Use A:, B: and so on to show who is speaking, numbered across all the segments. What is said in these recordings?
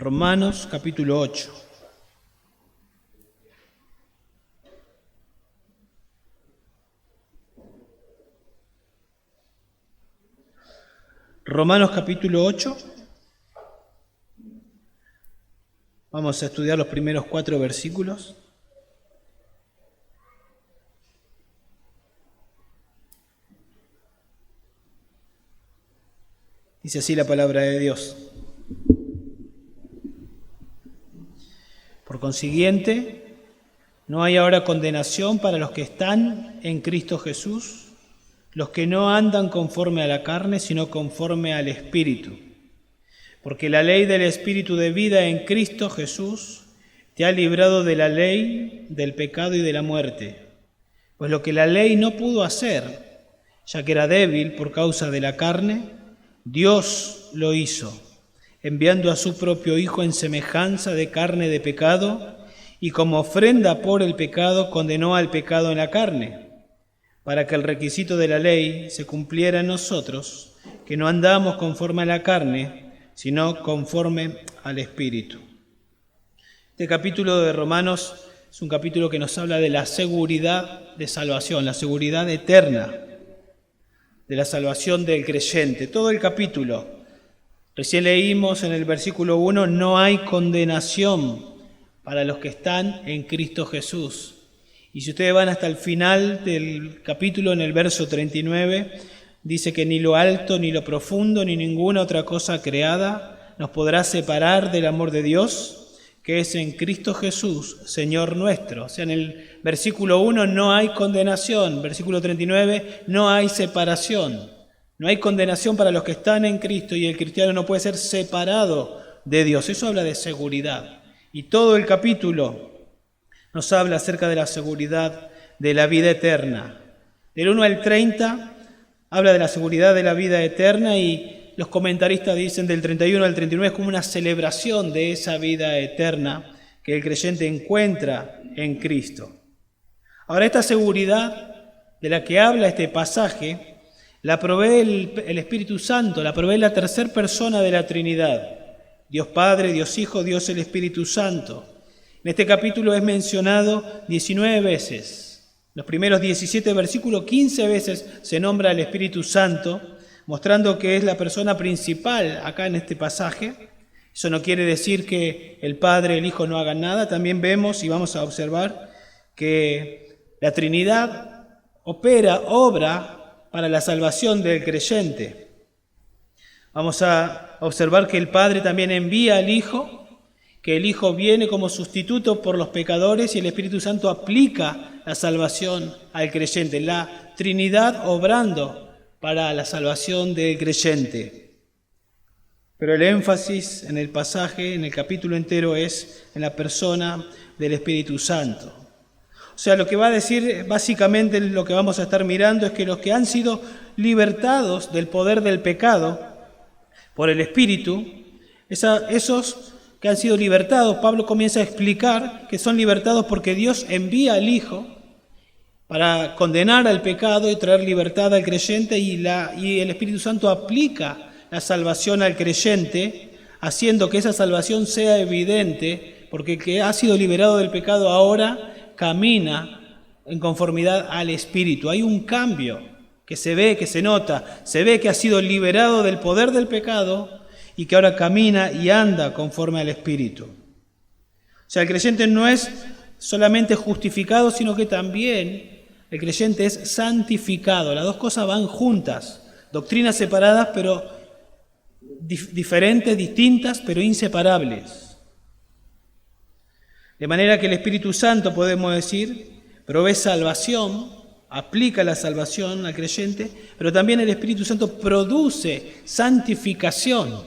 A: Romanos capítulo 8. Romanos capítulo 8. Vamos a estudiar los primeros 4 versículos. Dice así la palabra de Dios. Por consiguiente, no hay ahora condenación para los que están en Cristo Jesús, los que no andan conforme a la carne, sino conforme al Espíritu. Porque la ley del Espíritu de vida en Cristo Jesús te ha librado de la ley, del pecado y de la muerte. Pues lo que la ley no pudo hacer, ya que era débil por causa de la carne, Dios lo hizo, enviando a su propio Hijo en semejanza de carne de pecado, y como ofrenda por el pecado condenó al pecado en la carne, para que el requisito de la ley se cumpliera en nosotros, que no andamos conforme a la carne, sino conforme al Espíritu. Este capítulo de Romanos es un capítulo que nos habla de la seguridad de salvación, la seguridad eterna de la salvación del creyente. Todo el capítulo. Recién leímos en el versículo 1, no hay condenación para los que están en Cristo Jesús. Y si ustedes van hasta el final del capítulo, en el verso 39, dice que ni lo alto, ni lo profundo, ni ninguna otra cosa creada nos podrá separar del amor de Dios, que es en Cristo Jesús, Señor nuestro. O sea, en el versículo 1 no hay condenación, versículo 39 no hay separación. No hay condenación para los que están en Cristo y el cristiano no puede ser separado de Dios. Eso habla de seguridad. Y todo el capítulo nos habla acerca de la seguridad de la vida eterna. Del 1 al 30 habla de la seguridad de la vida eterna y los comentaristas dicen del 31 al 39 es como una celebración de esa vida eterna que el creyente encuentra en Cristo. Ahora, esta seguridad de la que habla este pasaje la provee el Espíritu Santo, la provee la tercera persona de la Trinidad. Dios Padre, Dios Hijo, Dios el Espíritu Santo. En este capítulo es mencionado 19 veces. Los primeros 17 versículos, 15 veces se nombra al Espíritu Santo, mostrando que es la persona principal acá en este pasaje. Eso no quiere decir que el Padre, el Hijo no hagan nada. También vemos y vamos a observar que la Trinidad obra para la salvación del creyente. Vamos a observar que el Padre también envía al Hijo, que el Hijo viene como sustituto por los pecadores y el Espíritu Santo aplica la salvación al creyente. La Trinidad obrando para la salvación del creyente. Pero el énfasis en el pasaje, en el capítulo entero, es en la persona del Espíritu Santo. O sea, lo que va a decir, básicamente lo que vamos a estar mirando es que los que han sido libertados del poder del pecado por el Espíritu, esos que han sido libertados, Pablo comienza a explicar que son libertados porque Dios envía al Hijo para condenar al pecado y traer libertad al creyente y el Espíritu Santo aplica la salvación al creyente, haciendo que esa salvación sea evidente, porque el que ha sido liberado del pecado ahora camina en conformidad al Espíritu. Hay un cambio que se ve, que se nota, se ve que ha sido liberado del poder del pecado y que ahora camina y anda conforme al Espíritu. O sea, el creyente no es solamente justificado, sino que también el creyente es santificado. Las dos cosas van juntas, doctrinas separadas, pero diferentes, distintas, pero inseparables. De manera que el Espíritu Santo, podemos decir, provee salvación, aplica la salvación al creyente, pero también el Espíritu Santo produce santificación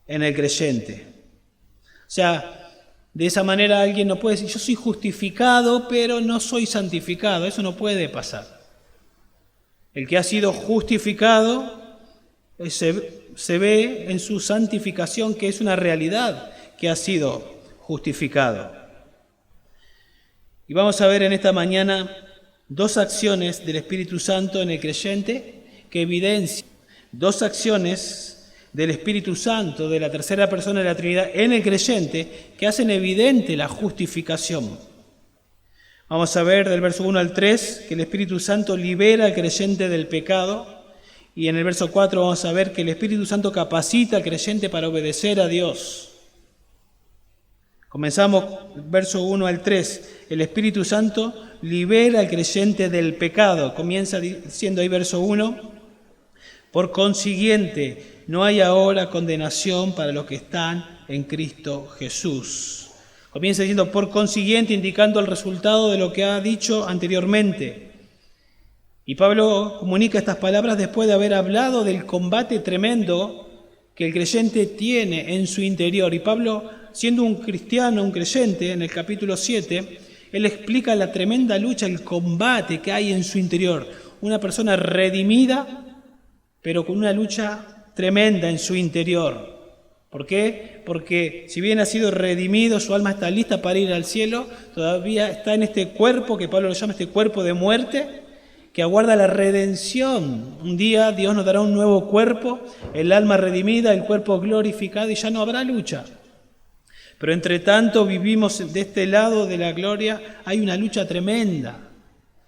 A: en el creyente. O sea, de esa manera alguien no puede decir, yo soy justificado, pero no soy santificado. Eso no puede pasar. El que ha sido justificado se ve en su santificación, que es una realidad que ha sido justificado. Y vamos a ver en esta mañana 2 acciones del Espíritu Santo en el creyente que evidencian 2 acciones del Espíritu Santo, de la tercera persona de la Trinidad en el creyente, que hacen evidente la justificación. Vamos a ver del verso 1 al 3 que el Espíritu Santo libera al creyente del pecado, y en el verso 4 vamos a ver que el Espíritu Santo capacita al creyente para obedecer a Dios. Comenzamos verso 1 al 3. El Espíritu Santo libera al creyente del pecado. Comienza diciendo ahí verso 1. Por consiguiente, no hay ahora condenación para los que están en Cristo Jesús. Comienza diciendo por consiguiente, indicando el resultado de lo que ha dicho anteriormente. Y Pablo comunica estas palabras después de haber hablado del combate tremendo que el creyente tiene en su interior. Y Pablo, siendo un cristiano, un creyente, en el capítulo 7, él explica la tremenda lucha, el combate que hay en su interior. Una persona redimida, pero con una lucha tremenda en su interior. ¿Por qué? Porque si bien ha sido redimido, su alma está lista para ir al cielo, todavía está en este cuerpo, que Pablo lo llama este cuerpo de muerte, que aguarda la redención. Un día Dios nos dará un nuevo cuerpo, el alma redimida, el cuerpo glorificado, y ya no habrá lucha. Pero entre tanto vivimos de este lado de la gloria, hay una lucha tremenda.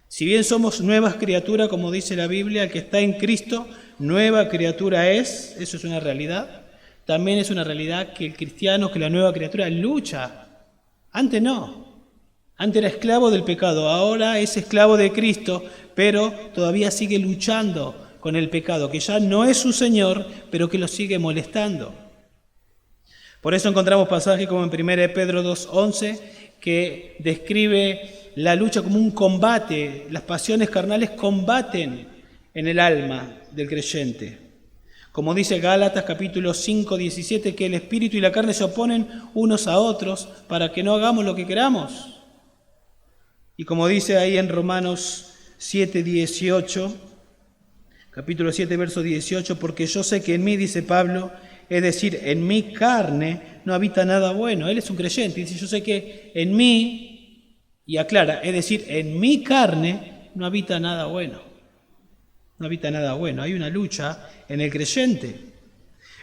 A: Si bien somos nuevas criaturas, como dice la Biblia, el que está en Cristo, nueva criatura es, eso es una realidad. También es una realidad que el cristiano, que la nueva criatura lucha. Antes no. Antes era esclavo del pecado, ahora es esclavo de Cristo, pero todavía sigue luchando con el pecado, que ya no es su Señor, pero que lo sigue molestando. Por eso encontramos pasajes como en 1 Pedro 2:11, que describe la lucha como un combate. Las pasiones carnales combaten en el alma del creyente. Como dice Gálatas capítulo 5:17, que el espíritu y la carne se oponen unos a otros para que no hagamos lo que queramos. Y como dice ahí en Romanos 7:18, capítulo 7, verso 18, porque yo sé que en mí, dice Pablo, es decir, en mi carne no habita nada bueno. Él es un creyente, dice, yo sé que en mí, y aclara, es decir, en mi carne no habita nada bueno. No habita nada bueno, hay una lucha en el creyente.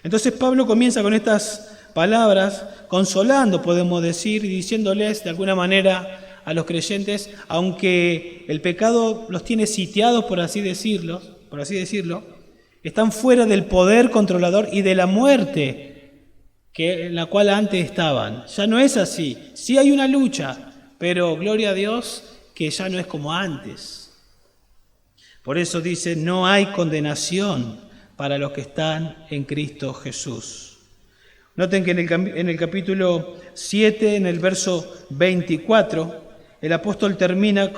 A: Entonces Pablo comienza con estas palabras, consolando, podemos decir, y diciéndoles de alguna manera a los creyentes, aunque el pecado los tiene sitiados, por así decirlo, están fuera del poder controlador y de la muerte en la cual antes estaban. Ya no es así. Sí hay una lucha, pero gloria a Dios que ya no es como antes. Por eso dice, no hay condenación para los que están en Cristo Jesús. Noten que en el capítulo 7, en el verso 24, el apóstol termina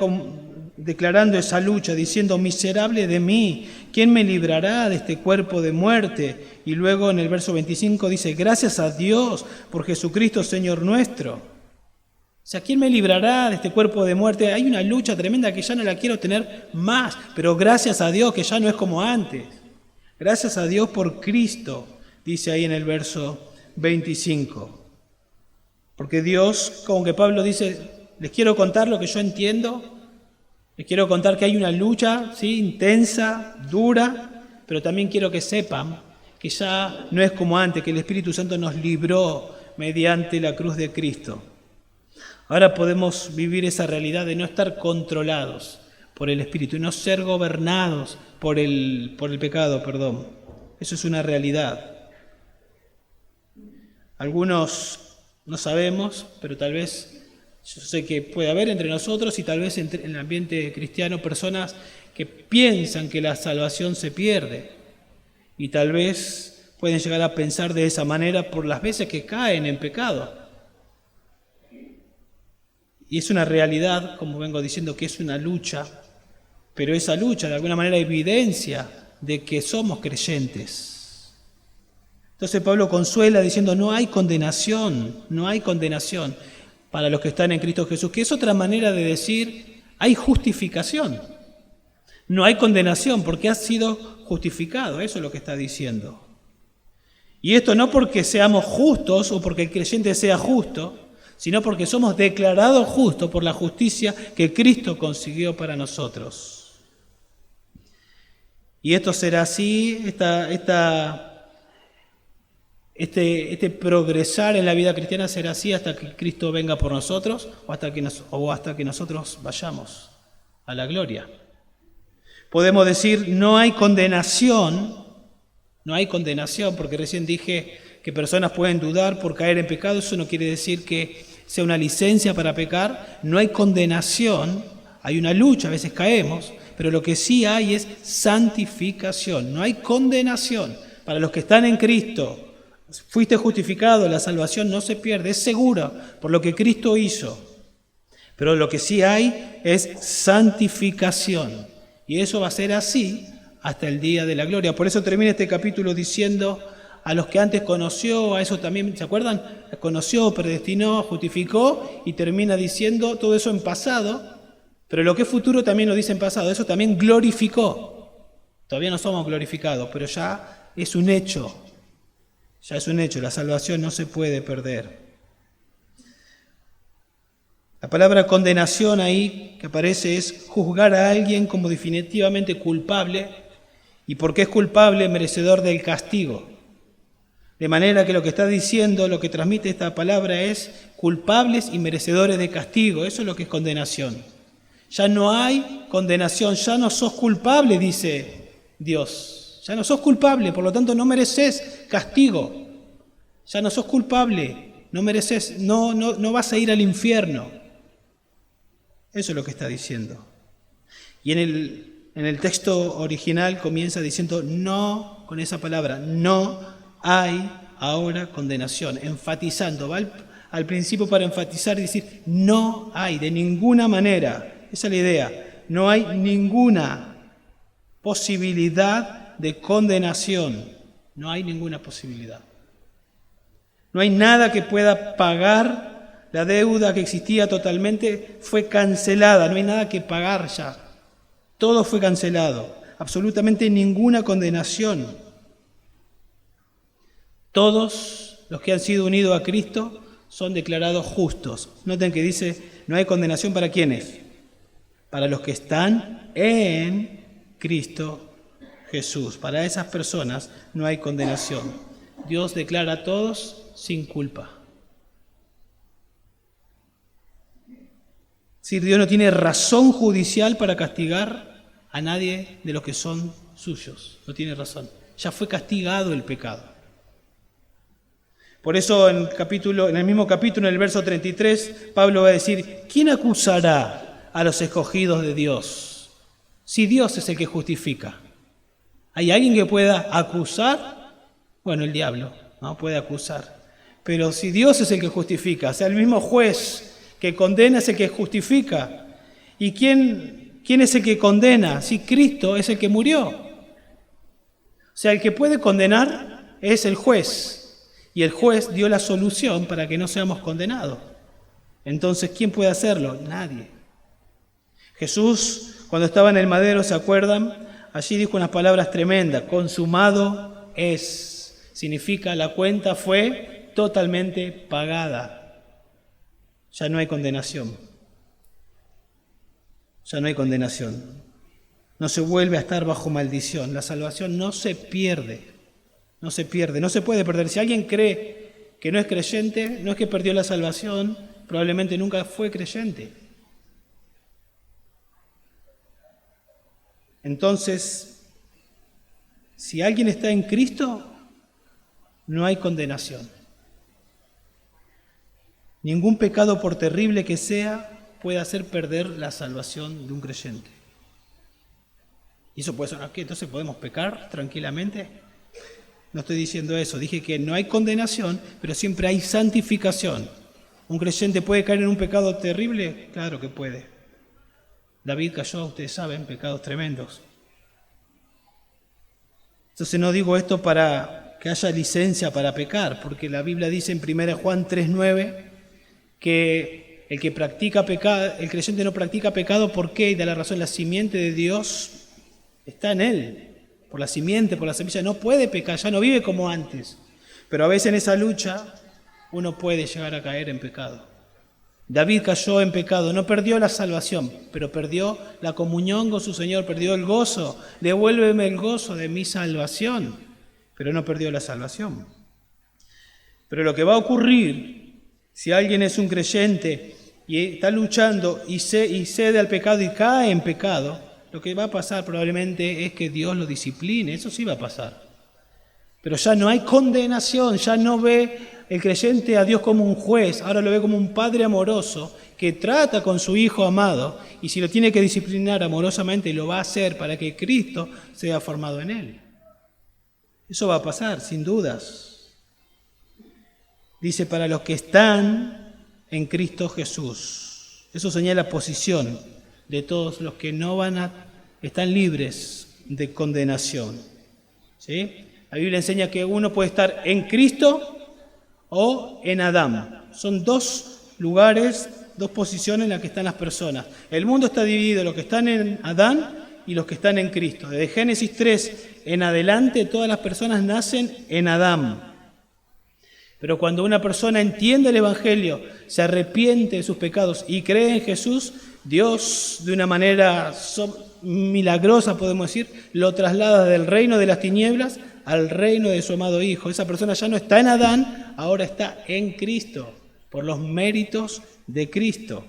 A: declarando esa lucha, diciendo, miserable de mí, ¿quién me librará de este cuerpo de muerte? Y luego en el verso 25 dice, gracias a Dios por Jesucristo Señor nuestro. O sea, ¿quién me librará de este cuerpo de muerte? Hay una lucha tremenda que ya no la quiero tener más, pero gracias a Dios que ya no es como antes. Gracias a Dios por Cristo, dice ahí en el verso 25. Porque Dios, como que Pablo dice, les quiero contar lo que yo entiendo, les quiero contar que hay una lucha, ¿sí?, intensa, dura, pero también quiero que sepan que ya no es como antes, que el Espíritu Santo nos libró mediante la cruz de Cristo. Ahora podemos vivir esa realidad de no estar controlados por el Espíritu y no ser gobernados por el pecado, perdón. Eso es una realidad. Algunos no sabemos, pero tal vez yo sé que puede haber entre nosotros y tal vez en el ambiente cristiano personas que piensan que la salvación se pierde y tal vez pueden llegar a pensar de esa manera por las veces que caen en pecado. Y es una realidad, como vengo diciendo, que es una lucha, pero esa lucha de alguna manera evidencia de que somos creyentes. Entonces Pablo consuela diciendo, no hay condenación para los que están en Cristo Jesús, que es otra manera de decir, hay justificación. No hay condenación porque has sido justificado, eso es lo que está diciendo. Y esto no porque seamos justos o porque el creyente sea justo, sino porque somos declarados justos por la justicia que Cristo consiguió para nosotros. Y esto será así, Este progresar en la vida cristiana será así hasta que Cristo venga por nosotros o hasta que nosotros vayamos a la gloria. Podemos decir, no hay condenación, porque recién dije que personas pueden dudar por caer en pecado. Eso no quiere decir que sea una licencia para pecar. No hay condenación, hay una lucha, a veces caemos, pero lo que sí hay es santificación. No hay condenación para los que están en Cristo. Fuiste justificado, la salvación no se pierde, es segura por lo que Cristo hizo. Pero lo que sí hay es santificación. Y eso va a ser así hasta el día de la gloria. Por eso termina este capítulo diciendo a los que antes conoció, a eso también, ¿se acuerdan? Conoció, predestinó, justificó y termina diciendo todo eso en pasado. Pero lo que es futuro también lo dice en pasado, eso también glorificó. Todavía no somos glorificados, pero ya es un hecho. Ya es un hecho, la salvación no se puede perder. La palabra condenación ahí que aparece es juzgar a alguien como definitivamente culpable, y porque es culpable, merecedor del castigo. De manera que lo que está diciendo, lo que transmite esta palabra es culpables y merecedores de castigo. Eso es lo que es condenación. Ya no hay condenación, ya no sos culpable, dice Dios. Ya no sos culpable, por lo tanto no mereces castigo. Ya no sos culpable, no mereces, no vas a ir al infierno. Eso es lo que está diciendo. Y en el texto original comienza diciendo no, con esa palabra, no hay ahora condenación, enfatizando, va al principio para enfatizar y decir no hay, de ninguna manera. Esa es la idea, no hay ninguna posibilidad de condenación, no hay ninguna posibilidad. No hay nada que pueda pagar la deuda que existía totalmente, fue cancelada, no hay nada que pagar ya. Todo fue cancelado, absolutamente ninguna condenación. Todos los que han sido unidos a Cristo son declarados justos. Noten que dice, no hay condenación para ¿quiénes? Para los que están en Cristo Jesús. Para esas personas no hay condenación. Dios declara a todos sin culpa. Si Dios no tiene razón judicial para castigar a nadie de los que son suyos. No tiene razón. Ya fue castigado el pecado. Por eso en el mismo capítulo, en el verso 33, Pablo va a decir, ¿quién acusará a los escogidos de Dios? Si Dios es el que justifica. ¿Hay alguien que pueda acusar? Bueno, el diablo no puede acusar. Pero si Dios es el que justifica, o sea, el mismo juez que condena es el que justifica. ¿Y quién es el que condena? Si Cristo es el que murió. O sea, el que puede condenar es el juez. Y el juez dio la solución para que no seamos condenados. Entonces, ¿quién puede hacerlo? Nadie. Jesús, cuando estaba en el madero, ¿se acuerdan? Allí dijo unas palabras tremendas. Consumado es. Significa la cuenta fue totalmente pagada. Ya no hay condenación. Ya no hay condenación. No se vuelve a estar bajo maldición. La salvación no se pierde. No se pierde, no se puede perder. Si alguien cree que no es creyente, no es que perdió la salvación, probablemente nunca fue creyente. Entonces, si alguien está en Cristo, no hay condenación. Ningún pecado, por terrible que sea, puede hacer perder la salvación de un creyente. ¿Y eso puede sonar qué? ¿Entonces podemos pecar tranquilamente? No estoy diciendo eso, dije que no hay condenación, pero siempre hay santificación. ¿Un creyente puede caer en un pecado terrible? Claro que puede. David cayó, ustedes saben, pecados tremendos. Entonces no digo esto para que haya licencia para pecar, porque la Biblia dice en 1 Juan 3:9 que el que practica pecado, el creyente no practica pecado, ¿por qué? Y da la razón, la simiente de Dios está en él. Por la simiente, por la semilla, no puede pecar, ya no vive como antes. Pero a veces en esa lucha uno puede llegar a caer en pecado. David cayó en pecado, no perdió la salvación, pero perdió la comunión con su Señor, perdió el gozo. Devuélveme el gozo de mi salvación, pero no perdió la salvación. Pero lo que va a ocurrir, si alguien es un creyente y está luchando y cede al pecado y cae en pecado, lo que va a pasar probablemente es que Dios lo discipline, eso sí va a pasar. Pero ya no hay condenación, ya no ve el creyente a Dios como un juez, ahora lo ve como un padre amoroso que trata con su hijo amado y si lo tiene que disciplinar amorosamente lo va a hacer para que Cristo sea formado en él. Eso va a pasar, sin dudas. Dice, para los que están en Cristo Jesús. Eso señala posición de todos los que están libres de condenación. ¿Sí? La Biblia enseña que uno puede estar en Cristo o en Adán. Son dos lugares, dos posiciones en las que están las personas. El mundo está dividido, los que están en Adán y los que están en Cristo. Desde Génesis 3 en adelante, todas las personas nacen en Adán. Pero cuando una persona entiende el Evangelio, se arrepiente de sus pecados y cree en Jesús, Dios, de una manera milagrosa, podemos decir, lo traslada del reino de las tinieblas al reino de su amado Hijo. Esa persona ya no está en Adán, ahora está en Cristo, por los méritos de Cristo.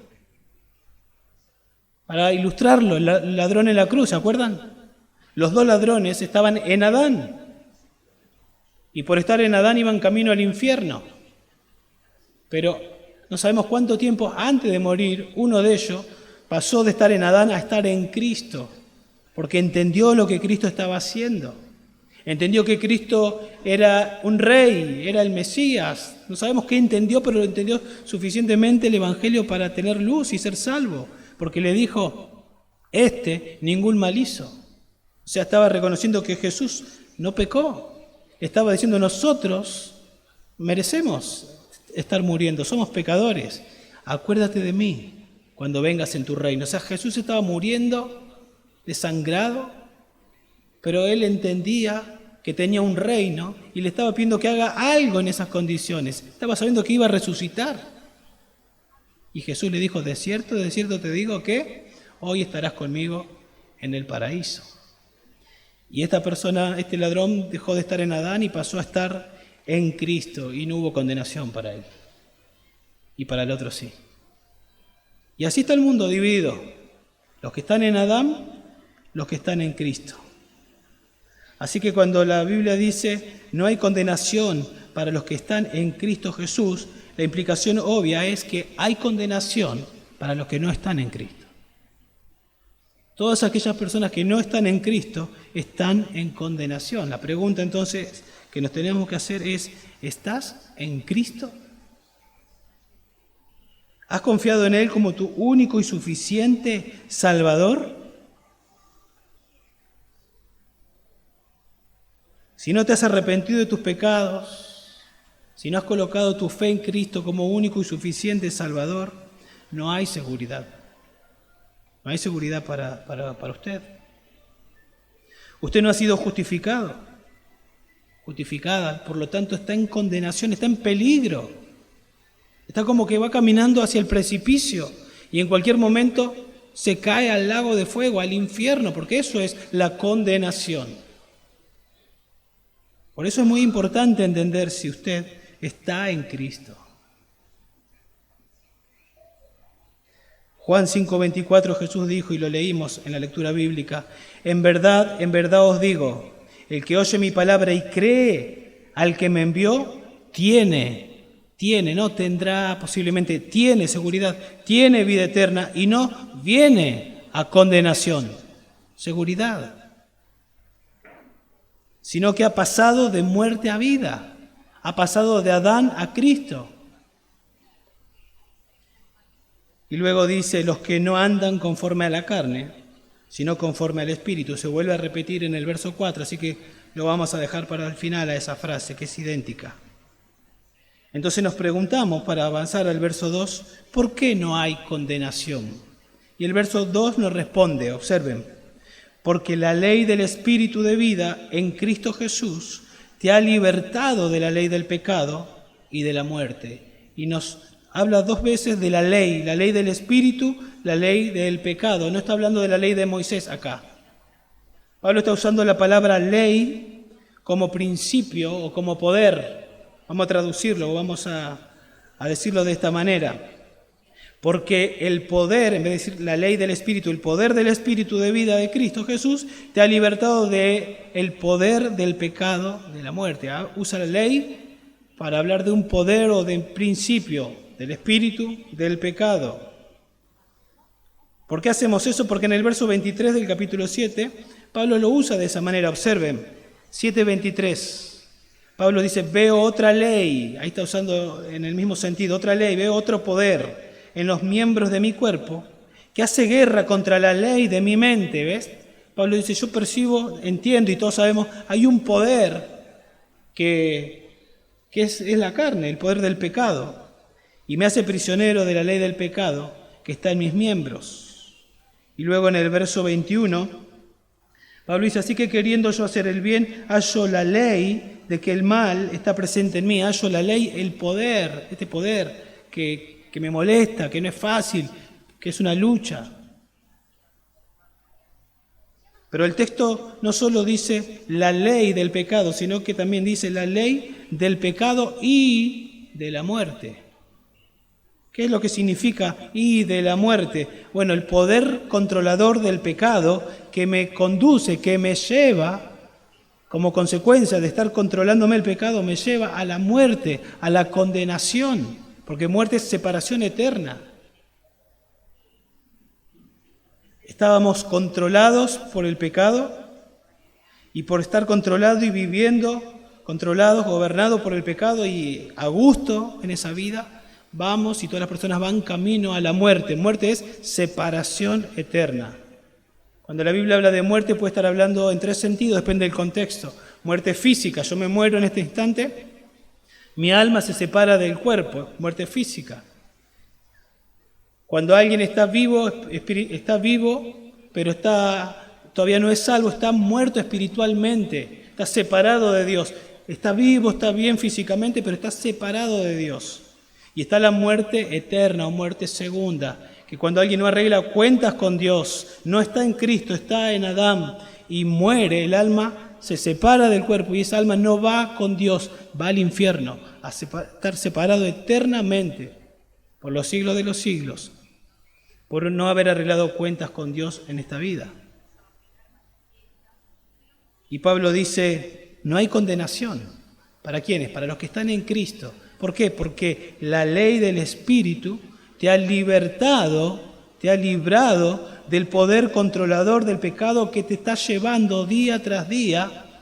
A: Para ilustrarlo, el ladrón en la cruz, ¿se acuerdan? Los dos ladrones estaban en Adán. Y por estar en Adán iban camino al infierno. Pero no sabemos cuánto tiempo antes de morir, uno de ellos pasó de estar en Adán a estar en Cristo, porque entendió lo que Cristo estaba haciendo. Entendió que Cristo era un rey, era el Mesías. No sabemos qué entendió, pero lo entendió suficientemente el Evangelio para tener luz y ser salvo, porque le dijo, ningún mal hizo. O sea, estaba reconociendo que Jesús no pecó. Estaba diciendo, nosotros merecemos estar muriendo, somos pecadores. Acuérdate de mí cuando vengas en tu reino. O sea, Jesús estaba muriendo desangrado, pero él entendía que tenía un reino y le estaba pidiendo que haga algo en esas condiciones. Estaba sabiendo que iba a resucitar. Y Jesús le dijo, de cierto te digo que hoy estarás conmigo en el paraíso. Y esta persona, este ladrón, dejó de estar en Adán y pasó a estar en Cristo y no hubo condenación para él. Y para el otro sí. Y así está el mundo dividido. Los que están en Adán, los que están en Cristo. Así que cuando la Biblia dice no hay condenación para los que están en Cristo Jesús, la implicación obvia es que hay condenación para los que no están en Cristo. Todas aquellas personas que no están en Cristo están en condenación. La pregunta entonces que nos tenemos que hacer es, ¿estás en Cristo? ¿Has confiado en Él como tu único y suficiente Salvador? Si no te has arrepentido de tus pecados, si no has colocado tu fe en Cristo como único y suficiente Salvador, no hay seguridad. No hay seguridad para usted. Usted no ha sido justificada, por lo tanto está en condenación, está en peligro. Está como que va caminando hacia el precipicio y en cualquier momento se cae al lago de fuego, al infierno, porque eso es la condenación. Por eso es muy importante entender si usted está en Cristo. Juan 5:24 Jesús dijo, y lo leímos en la lectura bíblica, en verdad os digo, el que oye mi palabra y cree al que me envió, no tendrá posiblemente, tiene seguridad, tiene vida eterna y no viene a condenación. Seguridad. Sino que ha pasado de muerte a vida, ha pasado de Adán a Cristo. Y luego dice, los que no andan conforme a la carne, sino conforme al Espíritu. Se vuelve a repetir en el verso 4, así que lo vamos a dejar para el final a esa frase, que es idéntica. Entonces nos preguntamos, para avanzar al verso 2, ¿por qué no hay condenación? Y el verso 2 nos responde, observen, porque la ley del Espíritu de vida en Cristo Jesús te ha libertado de la ley del pecado y de la muerte. Y nos habla dos veces de la ley del Espíritu, la ley del pecado. No está hablando de la ley de Moisés acá. Pablo está usando la palabra ley como principio o como poder. Vamos a traducirlo, vamos a decirlo de esta manera. Porque el poder, en vez de decir la ley del Espíritu, el poder del Espíritu de vida de Cristo Jesús te ha libertado del poder del pecado, de la muerte. Usa la ley para hablar de un poder o de principio del Espíritu del pecado. ¿Por qué hacemos eso? Porque en el verso 23 del capítulo 7, Pablo lo usa de esa manera. Observen, 7:23. Pablo dice, veo otra ley, ahí está usando en el mismo sentido, otra ley, veo otro poder en los miembros de mi cuerpo, que hace guerra contra la ley de mi mente, ¿ves? Pablo dice, yo percibo, entiendo y todos sabemos, hay un poder que es la carne, el poder del pecado, y me hace prisionero de la ley del pecado que está en mis miembros. Y luego en el verso 21, Pablo dice, así que queriendo yo hacer el bien, hallo la ley de que el mal está presente en mí, hallo la ley, el poder, este poder que me molesta, que no es fácil, que es una lucha. Pero el texto no solo dice la ley del pecado, sino que también dice la ley del pecado y de la muerte. ¿Qué es lo que significa y de la muerte? Bueno, el poder controlador del pecado que me conduce, que me lleva, como consecuencia de estar controlándome el pecado, me lleva a la muerte, a la condenación. Porque muerte es separación eterna. Estábamos controlados por el pecado y por estar controlados y viviendo, controlados, gobernados por el pecado y a gusto en esa vida, vamos y todas las personas van camino a la muerte. Muerte es separación eterna. Cuando la Biblia habla de muerte puede estar hablando en tres sentidos, depende del contexto. Muerte física, yo me muero en este instante. Mi alma se separa del cuerpo, muerte física. Cuando alguien está vivo, pero todavía no es salvo, está muerto espiritualmente, está separado de Dios. Está vivo, está bien físicamente, pero está separado de Dios. Y está la muerte eterna o muerte segunda, que cuando alguien no arregla cuentas con Dios, no está en Cristo, está en Adán y muere, el alma se separa del cuerpo y esa alma no va con Dios, va al infierno, a estar separado eternamente por los siglos de los siglos, por no haber arreglado cuentas con Dios en esta vida. Y Pablo dice, no hay condenación. ¿Para quiénes? Para los que están en Cristo. ¿Por qué? Porque la ley del Espíritu te ha libertado, te ha librado del poder controlador del pecado que te está llevando día tras día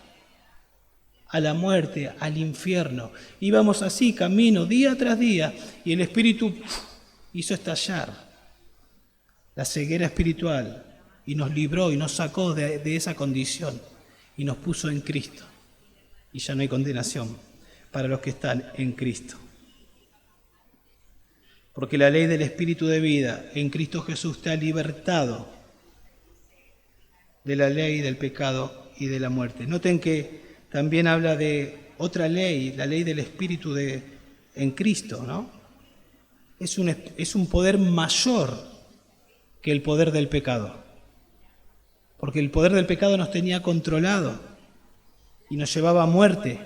A: a la muerte, al infierno. Íbamos así, camino, día tras día, y el Espíritu hizo estallar la ceguera espiritual y nos libró y nos sacó de esa condición y nos puso en Cristo. Y ya no hay condenación para los que están en Cristo. Porque la ley del Espíritu de vida en Cristo Jesús te ha libertado de la ley del pecado y de la muerte. Noten que también habla de otra ley, la ley del Espíritu en Cristo, ¿no? Es un poder mayor que el poder del pecado. Porque el poder del pecado nos tenía controlado y nos llevaba a muerte.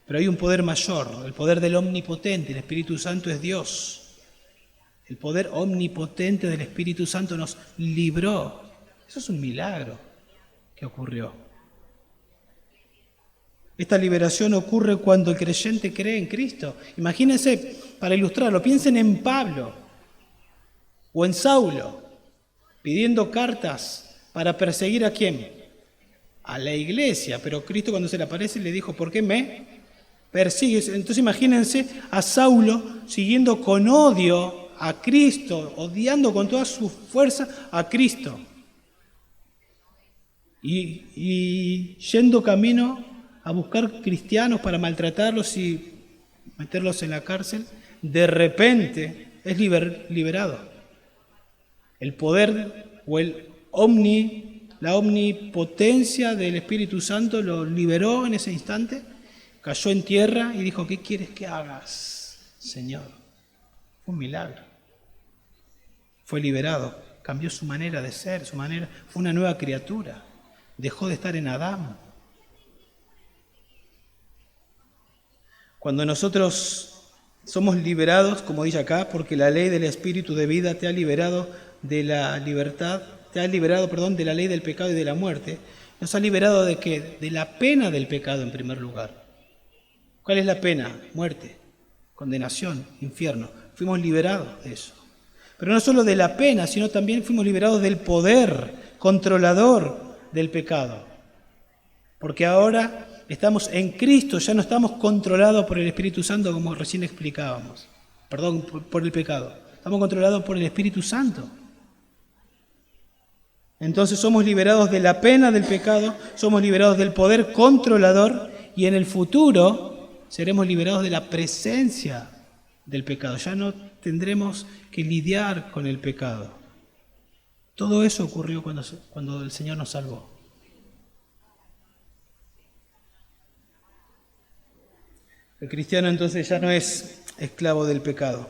A: Pero hay un poder mayor, el poder del Omnipotente. El Espíritu Santo es Dios. El poder omnipotente del Espíritu Santo nos libró. Eso es un milagro que ocurrió. Esta liberación ocurre cuando el creyente cree en Cristo. Imagínense, para ilustrarlo, piensen en Pablo o en Saulo, pidiendo cartas para perseguir ¿a quién? A la iglesia. Pero Cristo cuando se le aparece le dijo, ¿por qué me persigues? Entonces imagínense a Saulo siguiendo con odio a Cristo, odiando con toda su fuerza a Cristo. Y yendo camino a buscar cristianos para maltratarlos y meterlos en la cárcel, de repente es liberado. El poder o la omnipotencia del Espíritu Santo lo liberó en ese instante, cayó en tierra y dijo, ¿qué quieres que hagas, Señor? Fue un milagro. Fue liberado, cambió su manera de ser, fue una nueva criatura, dejó de estar en Adán. Cuando nosotros somos liberados, como dice acá, porque la ley del Espíritu de vida te ha liberado de la libertad, te ha liberado, de la ley del pecado y de la muerte. ¿Nos ha liberado de qué? De la pena del pecado en primer lugar. ¿Cuál es la pena? Muerte, condenación, infierno. Fuimos liberados de eso. Pero no solo de la pena, sino también fuimos liberados del poder controlador del pecado. Porque ahora estamos en Cristo, ya no estamos controlados por el Espíritu Santo como recién explicábamos. Perdón, por el pecado. Estamos controlados por el Espíritu Santo. Entonces somos liberados de la pena del pecado, somos liberados del poder controlador y en el futuro seremos liberados de la presencia del pecado. Ya no tendremos que lidiar con el pecado. Todo eso ocurrió cuando el Señor nos salvó. El cristiano entonces ya no es esclavo del pecado.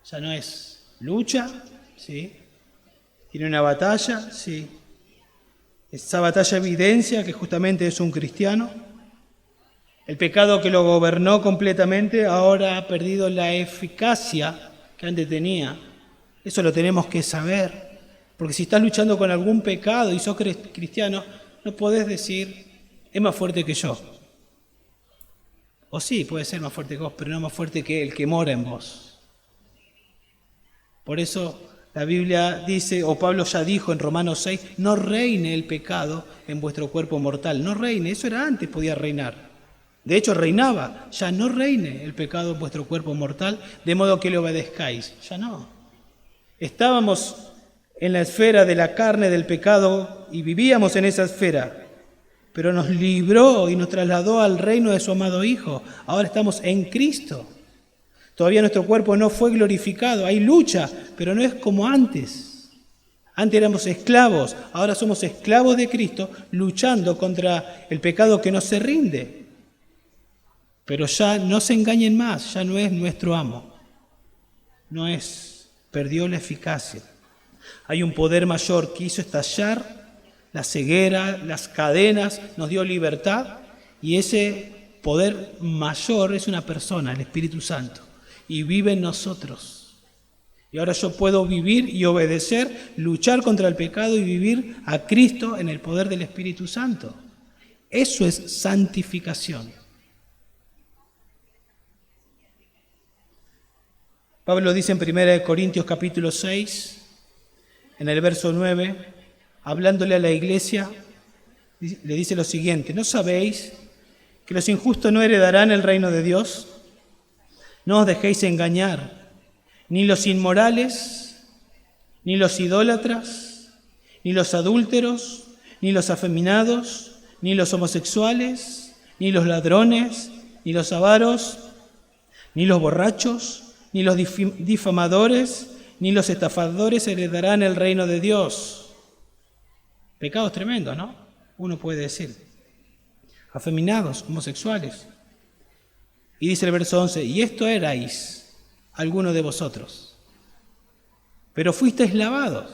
A: Ya no es lucha, ¿sí? Tiene una batalla, sí. Esa batalla evidencia que justamente es un cristiano. El pecado que lo gobernó completamente ahora ha perdido la eficacia que antes tenía. Eso lo tenemos que saber. Porque si estás luchando con algún pecado y sos cristiano, no podés decir, es más fuerte que yo. O sí, puede ser más fuerte que vos, pero no más fuerte que el que mora en vos. Por eso la Biblia dice, o Pablo ya dijo en Romanos 6, no reine el pecado en vuestro cuerpo mortal. No reine, eso era antes, podía reinar. De hecho, reinaba. Ya no reine el pecado en vuestro cuerpo mortal, de modo que le obedezcáis. Ya no. Estábamos en la esfera de la carne del pecado y vivíamos en esa esfera, pero nos libró y nos trasladó al reino de su amado Hijo. Ahora estamos en Cristo. Todavía nuestro cuerpo no fue glorificado. Hay lucha, pero no es como antes. Antes éramos esclavos, ahora somos esclavos de Cristo, luchando contra el pecado que no se rinde. Pero ya no se engañen más, ya no es nuestro amo. No es, perdió la eficacia. Hay un poder mayor que hizo estallar la ceguera, las cadenas, nos dio libertad, y ese poder mayor es una persona, el Espíritu Santo, y vive en nosotros. Y ahora yo puedo vivir y obedecer, luchar contra el pecado y vivir a Cristo en el poder del Espíritu Santo. Eso es santificación. Pablo dice en 1 Corintios capítulo 6, en el verso 9, hablándole a la iglesia, le dice lo siguiente: ¿no sabéis que los injustos no heredarán el reino de Dios? No os dejéis engañar, ni los inmorales, ni los idólatras, ni los adúlteros, ni los afeminados, ni los homosexuales, ni los ladrones, ni los avaros, ni los borrachos, ni los difamadores, ni los estafadores heredarán el reino de Dios. Pecados tremendos, ¿no? Uno puede decir. Afeminados, homosexuales. Y dice el verso 11, y esto erais algunos de vosotros. Pero fuisteis lavados,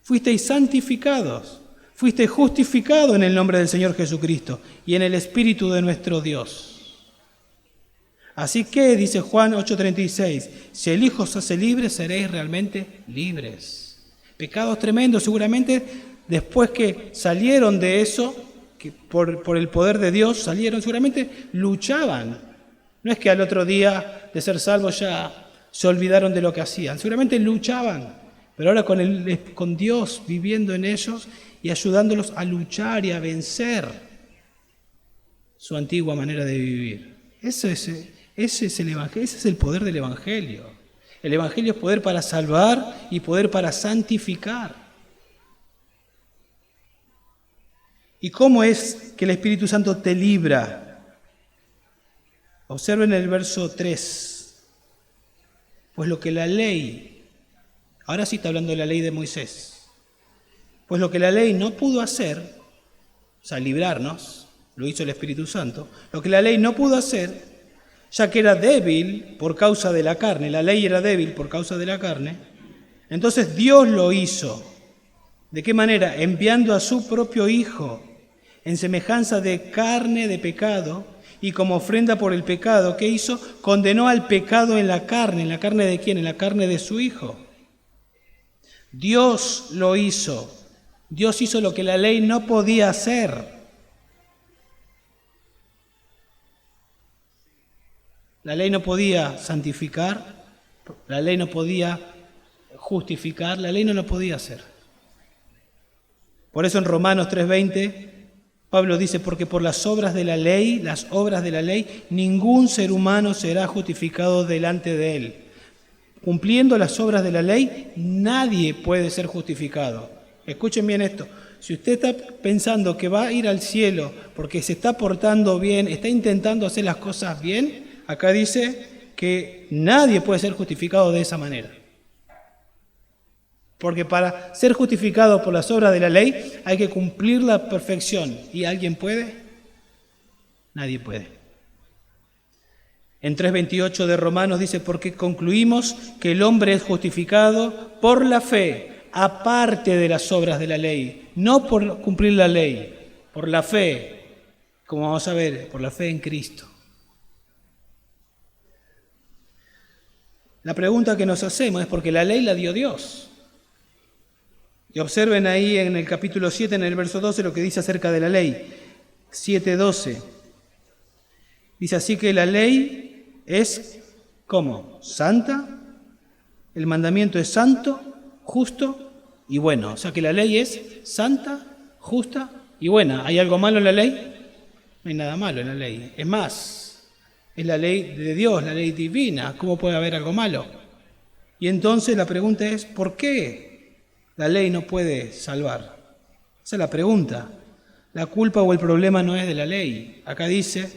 A: fuisteis santificados, fuisteis justificados en el nombre del Señor Jesucristo y en el Espíritu de nuestro Dios. Así que, dice Juan 8:36, si el Hijo os hace libres, seréis realmente libres. Pecados tremendos, seguramente después que salieron de eso, que por el poder de Dios salieron, seguramente luchaban. No es que al otro día de ser salvos ya se olvidaron de lo que hacían, seguramente luchaban, pero ahora con Dios viviendo en ellos y ayudándolos a luchar y a vencer su antigua manera de vivir. Ese es el Evangelio, ese es el poder del Evangelio. El Evangelio es poder para salvar y poder para santificar. ¿Y cómo es que el Espíritu Santo te libra? Observen el verso 3. Pues lo que la ley, ahora sí está hablando de la ley de Moisés, pues lo que la ley no pudo hacer, o sea, librarnos, lo hizo el Espíritu Santo, lo que la ley no pudo hacer, ya que era débil por causa de la carne, la ley era débil por causa de la carne, entonces Dios lo hizo. ¿De qué manera? Enviando a su propio Hijo en semejanza de carne de pecado, y como ofrenda por el pecado, ¿qué hizo? Condenó al pecado en la carne. ¿En la carne de quién? En la carne de su Hijo. Dios lo hizo. Dios hizo lo que la ley no podía hacer. La ley no podía santificar, la ley no podía justificar, la ley no lo podía hacer. Por eso en Romanos 3:20, Pablo dice, porque por las obras de la ley, ningún ser humano será justificado delante de él. Cumpliendo las obras de la ley, nadie puede ser justificado. Escuchen bien esto. Si usted está pensando que va a ir al cielo porque se está portando bien, está intentando hacer las cosas bien, acá dice que nadie puede ser justificado de esa manera. Porque para ser justificado por las obras de la ley hay que cumplir la perfección. ¿Y alguien puede? Nadie puede. En 3:28 de Romanos dice, porque concluimos que el hombre es justificado por la fe, aparte de las obras de la ley, no por cumplir la ley, por la fe, como vamos a ver, por la fe en Cristo. La pregunta que nos hacemos es porque la ley la dio Dios. Y observen ahí en el capítulo 7, en el verso 12, lo que dice acerca de la ley. 7:12. Dice así que la ley es, ¿cómo? Santa. El mandamiento es santo, justo y bueno. O sea que la ley es santa, justa y buena. ¿Hay algo malo en la ley? No hay nada malo en la ley. Es más, es la ley de Dios, la ley divina. ¿Cómo puede haber algo malo? Y entonces la pregunta es, ¿por qué la ley no puede salvar? Esa es la pregunta. La culpa o el problema no es de la ley. Acá dice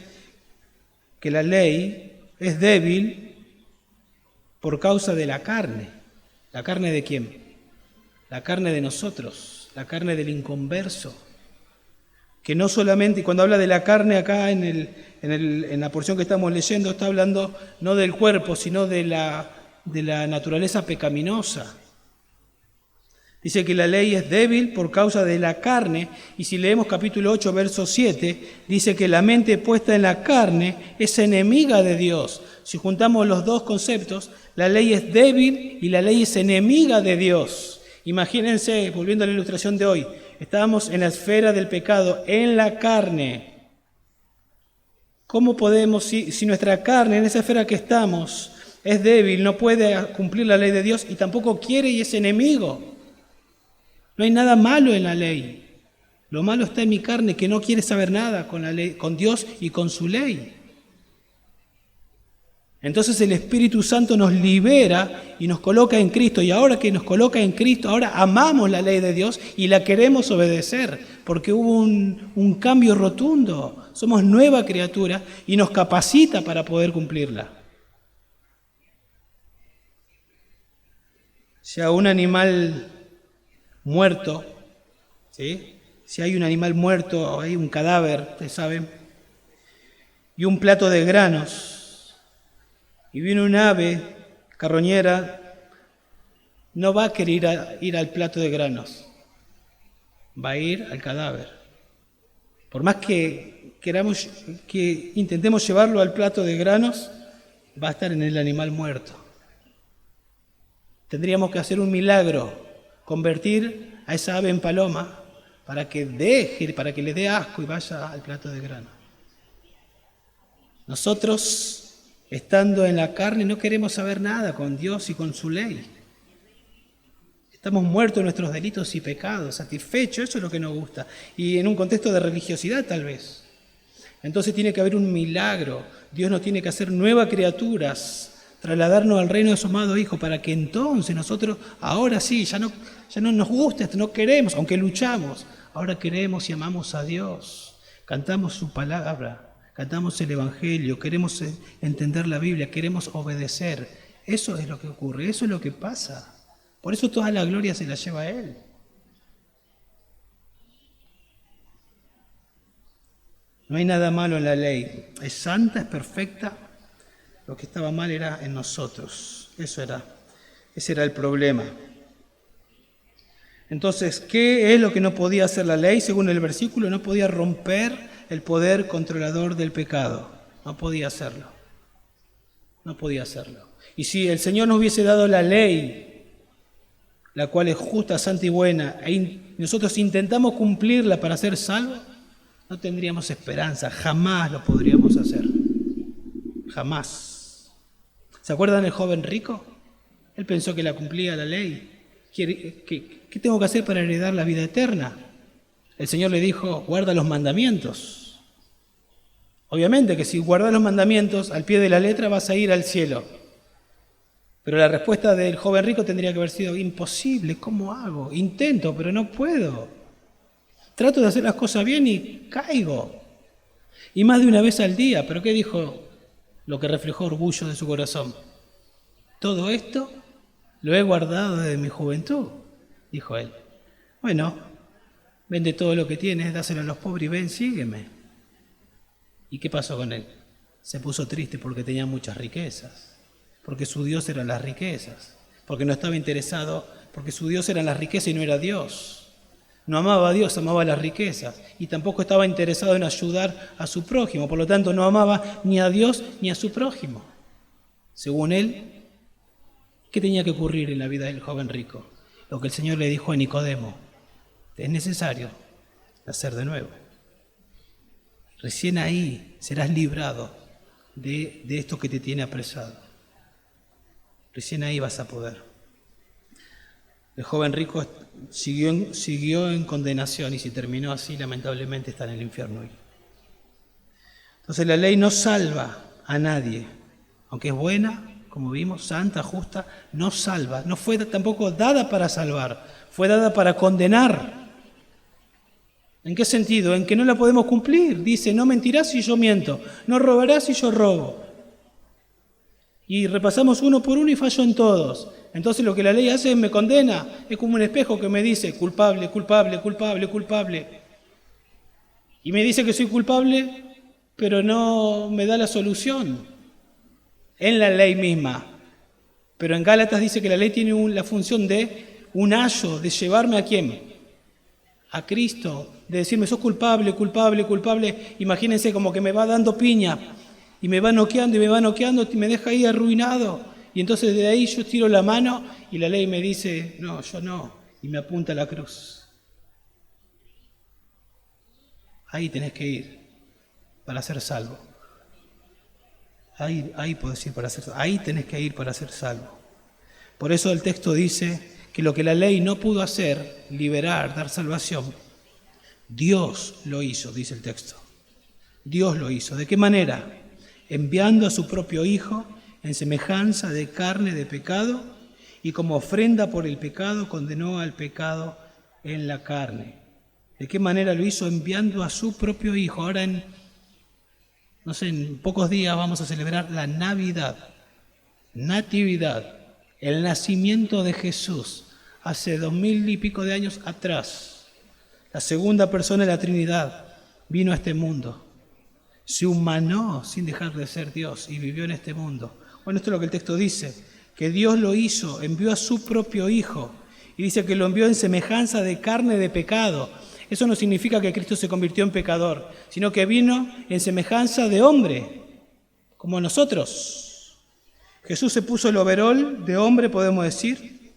A: que la ley es débil por causa de la carne. ¿La carne de quién? La carne de nosotros, la carne del inconverso. Que no solamente, y cuando habla de la carne acá en la porción que estamos leyendo, está hablando no del cuerpo, sino de la naturaleza pecaminosa. Dice que la ley es débil por causa de la carne, y si leemos capítulo 8, verso 7, dice que la mente puesta en la carne es enemiga de Dios. Si juntamos los dos conceptos, la ley es débil y la ley es enemiga de Dios. Imagínense, volviendo a la ilustración de hoy, estábamos en la esfera del pecado, en la carne. ¿Cómo podemos, si nuestra carne, en esa esfera que estamos, es débil, no puede cumplir la ley de Dios y tampoco quiere y es enemigo? No hay nada malo en la ley. Lo malo está en mi carne, que no quiere saber nada con la ley, con Dios y con su ley. Entonces el Espíritu Santo nos libera y nos coloca en Cristo. Y ahora que nos coloca en Cristo, ahora amamos la ley de Dios y la queremos obedecer, porque hubo un cambio rotundo. Somos nueva criatura y nos capacita para poder cumplirla. Si a un animal muerto, ¿sí? Si hay un animal muerto o hay un cadáver, ustedes saben, y un plato de granos, y viene un ave carroñera, no va a querer ir al plato de granos, va a ir al cadáver. Por más que queramos, que intentemos llevarlo al plato de granos, va a estar en el animal muerto. Tendríamos que hacer un milagro, convertir a esa ave en paloma para que le dé asco y vaya al plato de grano. Nosotros, estando en la carne, no queremos saber nada con Dios y con su ley. Estamos muertos en nuestros delitos y pecados, satisfechos, eso es lo que nos gusta. Y en un contexto de religiosidad tal vez. Entonces tiene que haber un milagro. Dios nos tiene que hacer nuevas criaturas, trasladarnos al reino de su amado Hijo, para que entonces nosotros, ahora sí, ya no nos gusta, no queremos, aunque luchamos, ahora queremos y amamos a Dios, cantamos su palabra, cantamos el Evangelio, queremos entender la Biblia, queremos obedecer. Eso es lo que ocurre, eso es lo que pasa. Por eso toda la gloria se la lleva a Él. No hay nada malo en la ley, es santa, es perfecta. Lo que estaba mal era en nosotros. Ese era el problema. Entonces, ¿qué es lo que no podía hacer la ley? Según el versículo, no podía romper el poder controlador del pecado. no podía hacerlo. No podía hacerlo. Y si el Señor nos hubiese dado la ley, la cual es justa, santa y buena, e nosotros intentamos cumplirla para ser salvos, no tendríamos esperanza, jamás lo podríamos hacer. Jamás. ¿Se acuerdan del joven rico? Él pensó que la cumplía la ley. ¿Qué tengo que hacer para heredar la vida eterna? El Señor le dijo, guarda los mandamientos. Obviamente que si guardas los mandamientos al pie de la letra vas a ir al cielo. Pero la respuesta del joven rico tendría que haber sido, imposible, ¿cómo hago? Intento, pero no puedo. Trato de hacer las cosas bien y caigo. Y más de una vez al día. ¿Pero qué dijo? Lo que reflejó orgullo de su corazón. Todo esto lo he guardado desde mi juventud, dijo él. Bueno, vende todo lo que tienes, dáselo a los pobres y ven, sígueme. ¿Y qué pasó con él? Se puso triste porque tenía muchas riquezas, porque su Dios eran las riquezas, porque no estaba interesado, porque su Dios eran las riquezas y no era Dios. No amaba a Dios, amaba las riquezas, y tampoco estaba interesado en ayudar a su prójimo, por lo tanto no amaba ni a Dios ni a su prójimo. Según él, ¿qué tenía que ocurrir en la vida del joven rico? Lo que el Señor le dijo a Nicodemo, es necesario nacer de nuevo. Recién ahí serás librado de esto que te tiene apresado. Recién ahí vas a poder. El joven rico siguió en condenación y si terminó así, lamentablemente está en el infierno hoy. Entonces la ley no salva a nadie, aunque es buena, como vimos, santa, justa, no salva. No fue tampoco dada para salvar, fue dada para condenar. ¿En qué sentido? En que no la podemos cumplir. Dice, no mentirás si yo miento, no robarás si yo robo. Y repasamos uno por uno y fallo en todos. Entonces lo que la ley hace es me condena. Es como un espejo que me dice culpable, culpable, culpable, culpable. Y me dice que soy culpable, pero no me da la solución en la ley misma. Pero en Gálatas dice que la ley tiene la función de un ayo, de llevarme a quién. A Cristo, de decirme, sos culpable, culpable, culpable. Imagínense como que me va dando piña y me va noqueando y me va noqueando y me deja ahí arruinado. Y entonces de ahí yo tiro la mano y la ley me dice, no, yo no, y me apunta a la cruz. Ahí tenés que ir para ser salvo. Ahí podés ir para ser salvo. Ahí tenés que ir para ser salvo. Por eso el texto dice que lo que la ley no pudo hacer, liberar, dar salvación, Dios lo hizo, dice el texto. Dios lo hizo. ¿De qué manera? Enviando a su propio Hijo en semejanza de carne de pecado y como ofrenda por el pecado condenó al pecado en la carne. ¿De qué manera lo hizo? Enviando a su propio Hijo. Ahora en pocos días vamos a celebrar la Navidad, Natividad, el nacimiento de Jesús hace 2000 y pico de años atrás. La segunda persona de la Trinidad vino a este mundo, se humanó sin dejar de ser Dios y vivió en este mundo. Bueno, esto es lo que el texto dice, que Dios lo hizo, envió a su propio Hijo y dice que lo envió en semejanza de carne de pecado. Eso no significa que Cristo se convirtió en pecador, sino que vino en semejanza de hombre, como nosotros. Jesús se puso el overol de hombre, podemos decir.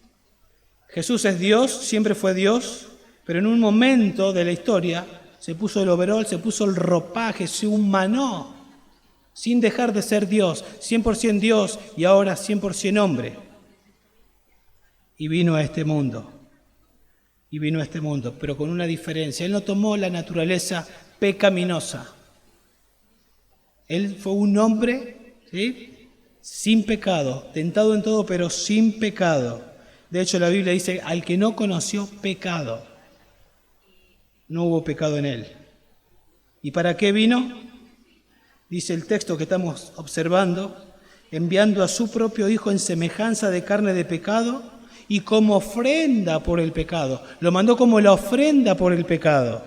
A: Jesús es Dios, siempre fue Dios, pero en un momento de la historia se puso el overol, se puso el ropaje, se humanó, sin dejar de ser Dios, 100% Dios y ahora 100% hombre. Y vino a este mundo. Pero con una diferencia. Él no tomó la naturaleza pecaminosa. Él fue un hombre, ¿sí?, sin pecado, tentado en todo, pero sin pecado. De hecho, la Biblia dice, al que no conoció pecado, no hubo pecado en él. ¿Y para qué vino? Dice el texto que estamos observando, enviando a su propio Hijo en semejanza de carne de pecado y como ofrenda por el pecado. Lo mandó como la ofrenda por el pecado.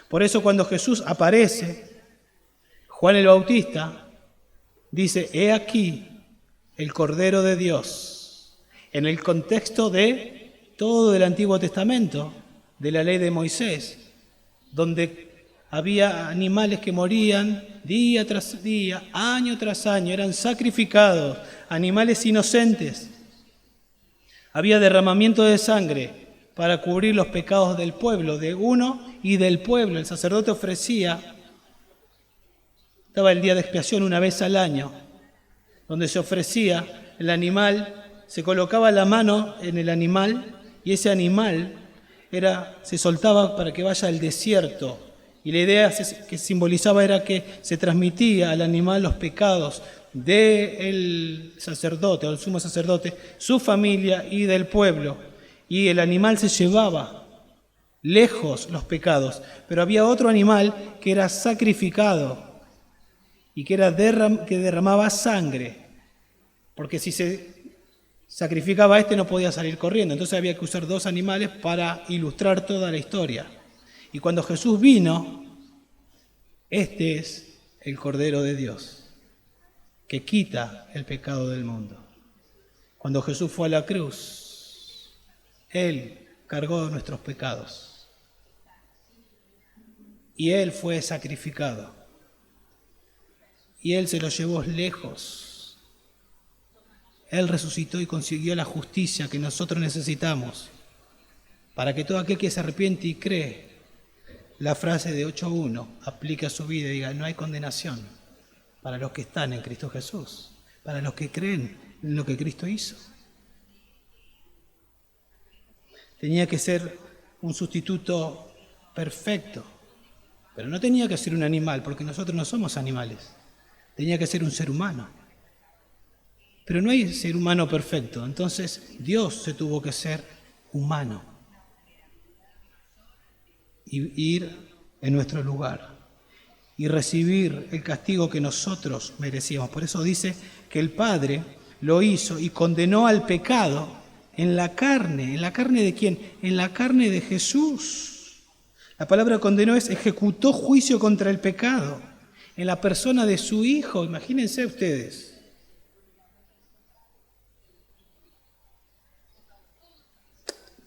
A: Por eso cuando Jesús aparece, Juan el Bautista dice, he aquí el Cordero de Dios. En el contexto de todo el Antiguo Testamento, de la ley de Moisés, donde Había animales que morían día tras día, año tras año, eran sacrificados, animales inocentes. Había derramamiento de sangre para cubrir los pecados del pueblo, de uno y del pueblo. El sacerdote ofrecía, estaba el día de expiación una vez al año, donde se ofrecía el animal, se colocaba la mano en el animal y ese animal se soltaba para que vaya al desierto. Y la idea que simbolizaba era que se transmitía al animal los pecados del sacerdote o del sumo sacerdote, su familia y del pueblo. Y el animal se llevaba lejos los pecados. Pero había otro animal que era sacrificado y que derramaba sangre. Porque si se sacrificaba no podía salir corriendo. Entonces había que usar dos animales para ilustrar toda la historia. Y cuando Jesús vino, este es el Cordero de Dios, que quita el pecado del mundo. Cuando Jesús fue a la cruz, Él cargó nuestros pecados. Y Él fue sacrificado. Y Él se los llevó lejos. Él resucitó y consiguió la justicia que nosotros necesitamos, para que todo aquel que se arrepiente y cree la frase de 8.1 aplique a su vida y diga: no hay condenación para los que están en Cristo Jesús, para los que creen en lo que Cristo hizo. Tenía que ser un sustituto perfecto, pero no tenía que ser un animal, porque nosotros no somos animales. Tenía que ser un ser humano. Pero no hay ser humano perfecto, entonces Dios se tuvo que ser humano y ir en nuestro lugar y recibir el castigo que nosotros merecíamos. Por eso dice que el Padre lo hizo y condenó al pecado en la carne. ¿En la carne de quién? En la carne de Jesús. La palabra condenó es ejecutó juicio contra el pecado en la persona de su Hijo. Imagínense ustedes.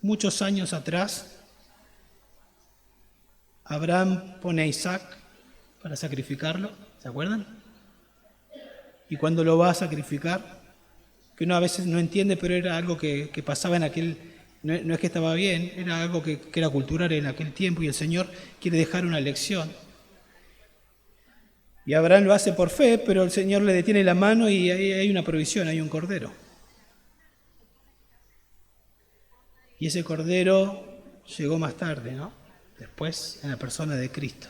A: Muchos años atrás, Abraham pone a Isaac para sacrificarlo, ¿se acuerdan? Y cuando lo va a sacrificar, que uno a veces no entiende, pero era algo que pasaba en aquel, no es que estaba bien, era algo que era cultural en aquel tiempo, y el Señor quiere dejar una lección. Y Abraham lo hace por fe, pero el Señor le detiene la mano y ahí hay una provisión, hay un cordero. Y ese cordero llegó más tarde, ¿no? Después en la persona de Cristo.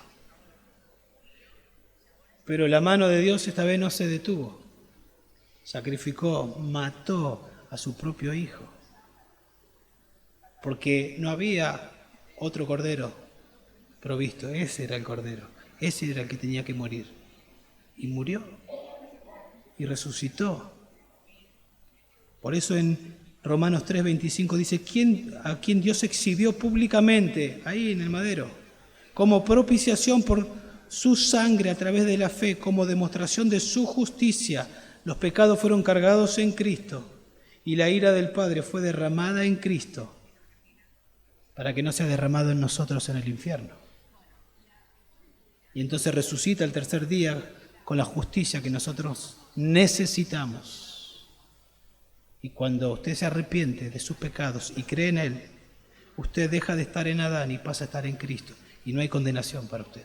A: Pero la mano de Dios esta vez no se detuvo. Sacrificó, mató a su propio Hijo. Porque no había otro cordero provisto. Ese era el cordero. Ese era el que tenía que morir. Y murió. Y resucitó. Por eso en Romanos 3:25 dice: a quien Dios exhibió públicamente, ahí en el madero, como propiciación por su sangre a través de la fe, como demostración de su justicia. Los pecados fueron cargados en Cristo y la ira del Padre fue derramada en Cristo para que no sea derramado en nosotros en el infierno. Y entonces resucita el tercer día con la justicia que nosotros necesitamos. Y cuando usted se arrepiente de sus pecados y cree en Él, usted deja de estar en Adán y pasa a estar en Cristo. Y no hay condenación para usted.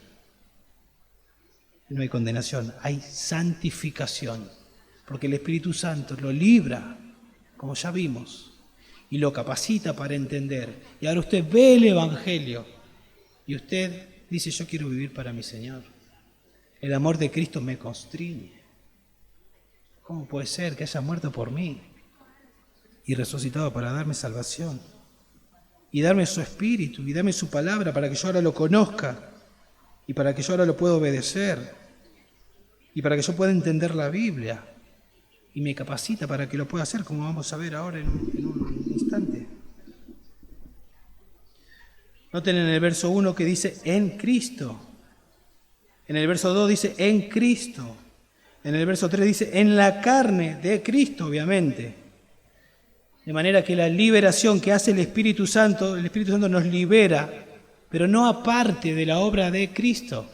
A: No hay condenación, hay santificación. Porque el Espíritu Santo lo libra, como ya vimos, y lo capacita para entender. Y ahora usted ve el Evangelio y usted dice: yo quiero vivir para mi Señor. El amor de Cristo me constriñe. ¿Cómo puede ser que haya muerto por mí y resucitado para darme salvación y darme su Espíritu y darme su palabra para que yo ahora lo conozca y para que yo ahora lo pueda obedecer y para que yo pueda entender la Biblia, y me capacita para que lo pueda hacer, como vamos a ver ahora en un instante? Noten en el verso 1 que dice en Cristo, en el verso 2 dice en Cristo, en el verso 3 dice en la carne de Cristo, obviamente. De manera que la liberación que hace el Espíritu Santo nos libera pero no aparte de la obra de Cristo.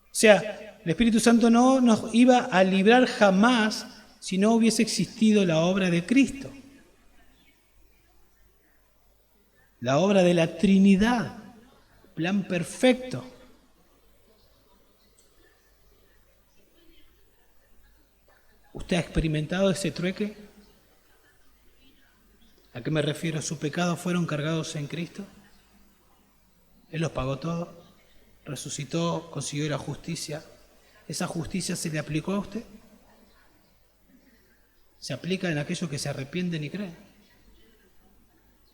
A: O sea, el Espíritu Santo no nos iba a librar jamás si no hubiese existido la obra de Cristo. La obra de la Trinidad, plan perfecto. ¿Usted ha experimentado ese trueque? ¿A qué me refiero? ¿Sus pecados fueron cargados en Cristo? Él los pagó todos, resucitó, consiguió la justicia. ¿Esa justicia se le aplicó a usted? ¿Se aplica en aquellos que se arrepienten y creen?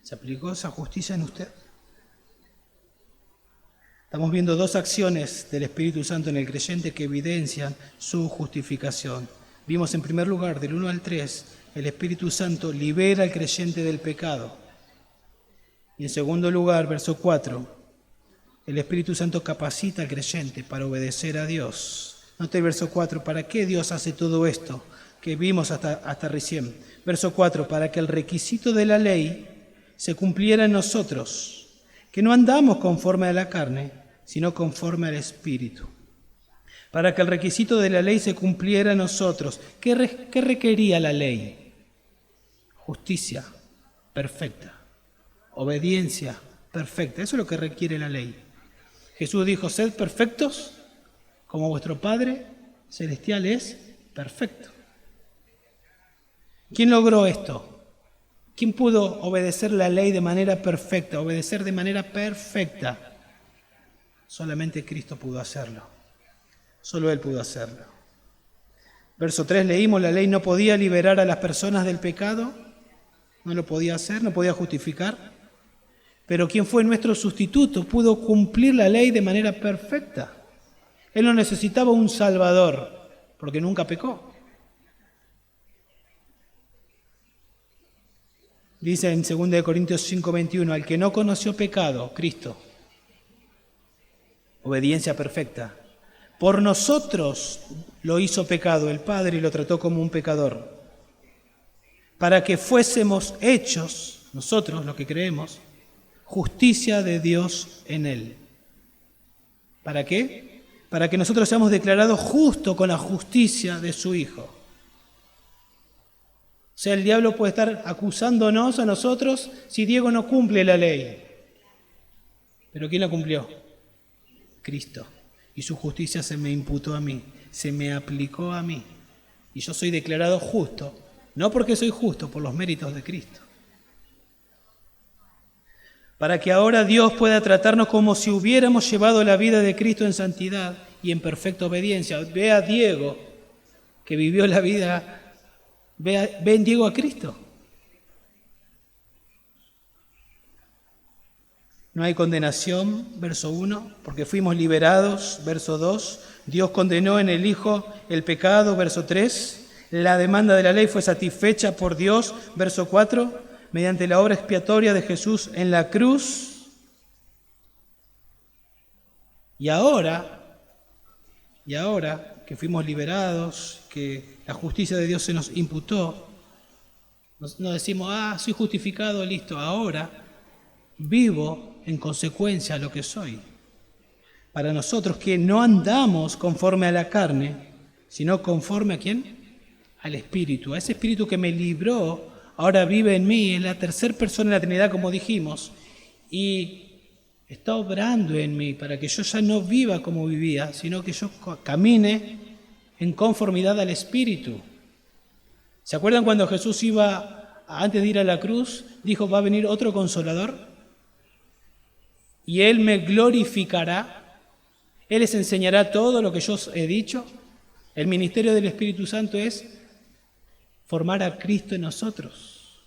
A: ¿Se aplicó esa justicia en usted? Estamos viendo dos acciones del Espíritu Santo en el creyente que evidencian su justificación. Vimos en primer lugar, del 1 al 3, el Espíritu Santo libera al creyente del pecado. Y en segundo lugar, verso 4, el Espíritu Santo capacita al creyente para obedecer a Dios. Note el verso 4, ¿para qué Dios hace todo esto que vimos hasta recién? Verso 4, para que el requisito de la ley se cumpliera en nosotros, que no andamos conforme a la carne, sino conforme al Espíritu. Para que el requisito de la ley se cumpliera en nosotros. ¿Qué requería la ley? Justicia perfecta, obediencia perfecta. Eso es lo que requiere la ley. Jesús dijo, sed perfectos como vuestro Padre Celestial es perfecto. ¿Quién logró esto? ¿Quién pudo obedecer la ley de manera perfecta, obedecer de manera perfecta? Solamente Cristo pudo hacerlo. Solo Él pudo hacerlo. Verso 3 leímos, la ley no podía liberar a las personas del pecado, no lo podía hacer, no podía justificar. Pero quien fue nuestro sustituto pudo cumplir la ley de manera perfecta. Él no necesitaba un salvador, porque nunca pecó. Dice en 2 Corintios 5:21, al que no conoció pecado, Cristo, obediencia perfecta. Por nosotros lo hizo pecado el Padre y lo trató como un pecador, para que fuésemos hechos, nosotros los que creemos, justicia de Dios en Él. ¿Para qué? Para que nosotros seamos declarados justos con la justicia de su Hijo. O sea, el diablo puede estar acusándonos a nosotros si Diego no cumple la ley. ¿Pero quién la cumplió? Cristo. Y su justicia se me imputó a mí, se me aplicó a mí. Y yo soy declarado justo, no porque soy justo, por los méritos de Cristo. Para que ahora Dios pueda tratarnos como si hubiéramos llevado la vida de Cristo en santidad y en perfecta obediencia. Ve a Diego, que vivió la vida, ve en Diego a Cristo. No hay condenación, verso 1, porque fuimos liberados, verso 2. Dios condenó en el Hijo el pecado, verso 3. La demanda de la ley fue satisfecha por Dios, verso 4, mediante la obra expiatoria de Jesús en la cruz. Y ahora que fuimos liberados, que la justicia de Dios se nos imputó, no decimos, soy justificado, listo, ahora vivo en consecuencia a lo que soy. Para nosotros que no andamos conforme a la carne, sino conforme ¿a quién? Al Espíritu. A ese Espíritu que me libró, ahora vive en mí, es la tercera persona de la Trinidad, como dijimos, y está obrando en mí para que yo ya no viva como vivía, sino que yo camine en conformidad al Espíritu. ¿Se acuerdan cuando Jesús iba, antes de ir a la cruz, dijo, va a venir otro Consolador? Y Él me glorificará, Él les enseñará todo lo que yo os he dicho. El ministerio del Espíritu Santo es formar a Cristo en nosotros,